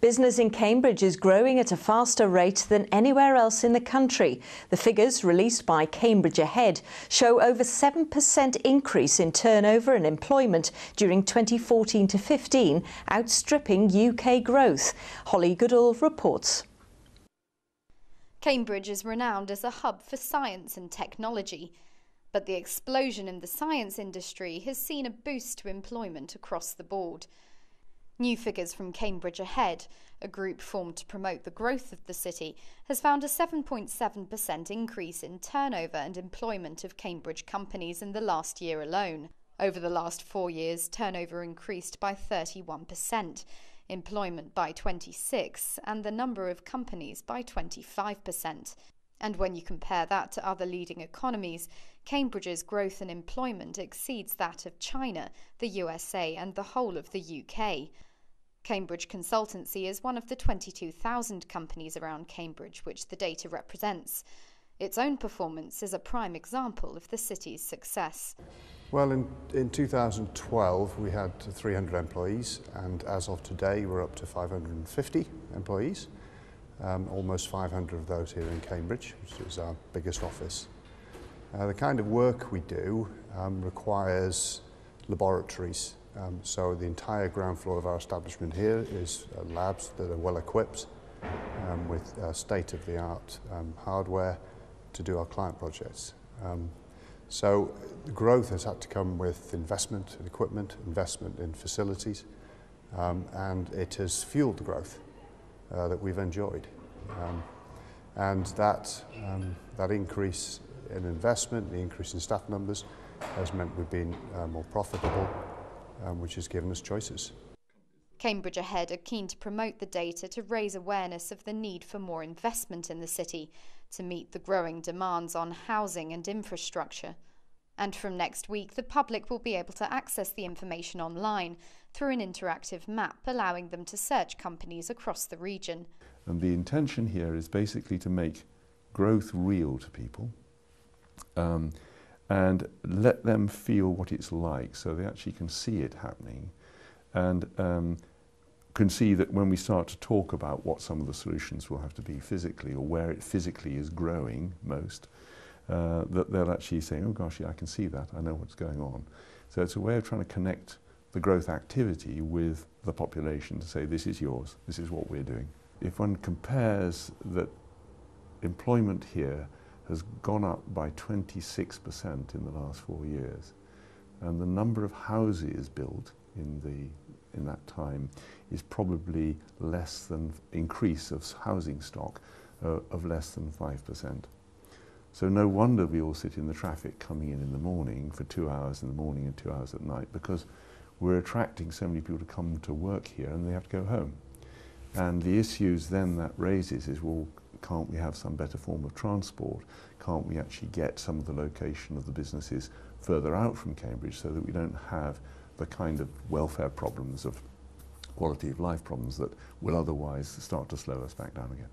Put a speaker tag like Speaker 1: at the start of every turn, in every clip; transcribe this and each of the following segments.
Speaker 1: Business in Cambridge is growing at a faster rate than anywhere else in the country. The figures released by Cambridge Ahead show over 7% increase in turnover and employment during 2014 to 15, outstripping UK growth. Holly Goodall reports.
Speaker 2: Cambridge is renowned as a hub for science and technology, but the explosion in the science industry has seen a boost to employment across the board. New figures from Cambridge Ahead, a group formed to promote the growth of the city, has found a 7.7% increase in turnover and employment of Cambridge companies in the last year alone. Over the last 4 years, turnover increased by 31%, employment by 26%, and the number of companies by 25%. And when you compare that to other leading economies, Cambridge's growth and employment exceeds that of China, the USA, and the whole of the UK. Cambridge Consultancy is one of the 22,000 companies around Cambridge which the data represents. Its own performance is a prime example of the city's success.
Speaker 3: Well, in 2012 we had 300 employees, and as of today we're up to 550 employees. Almost 500 of those here in Cambridge, which is our biggest office. The kind of work we do requires laboratories. So the entire ground floor of our establishment here is labs that are well equipped with state-of-the-art hardware to do our client projects. So the growth has had to come with investment in equipment, investment in facilities, and it has fueled the growth that we've enjoyed. And that increase in investment, the increase in staff numbers, has meant we've been more profitable, which has given us choices.
Speaker 2: Cambridge Ahead are keen to promote the data to raise awareness of the need for more investment in the city to meet the growing demands on housing and infrastructure. And from next week, the public will be able to access the information online through an interactive map, allowing them to search companies across the region.
Speaker 4: And the intention here is basically to make growth real to people and let them feel what it's like, so they actually can see it happening and can see that when we start to talk about what some of the solutions will have to be physically, or where it physically is growing most, that they'll actually say, oh gosh, yeah, I can see that, I know what's going on. So it's a way of trying to connect the growth activity with the population to say, this is yours, this is what we're doing. If one compares that employment here has gone up by 26% in the last 4 years, and the number of houses built in that time is probably less than increase of housing stock of less than 5%. So no wonder we all sit in the traffic coming in the morning for 2 hours in the morning and 2 hours at night, because we're attracting so many people to come to work here and they have to go home. And the issues then that raises is, well, can't we have some better form of transport? Can't we actually get some of the location of the businesses further out from Cambridge so that we don't have the kind of welfare problems, of quality of life problems that will otherwise start to slow us back down again?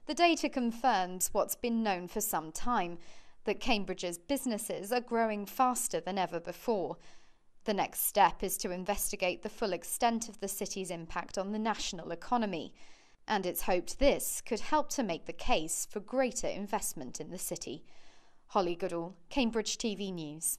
Speaker 2: The data confirms what's been known for some time, that Cambridge's businesses are growing faster than ever before. The next step is to investigate the full extent of the city's impact on the national economy, and it's hoped this could help to make the case for greater investment in the city. Holly Goodall, Cambridge TV News.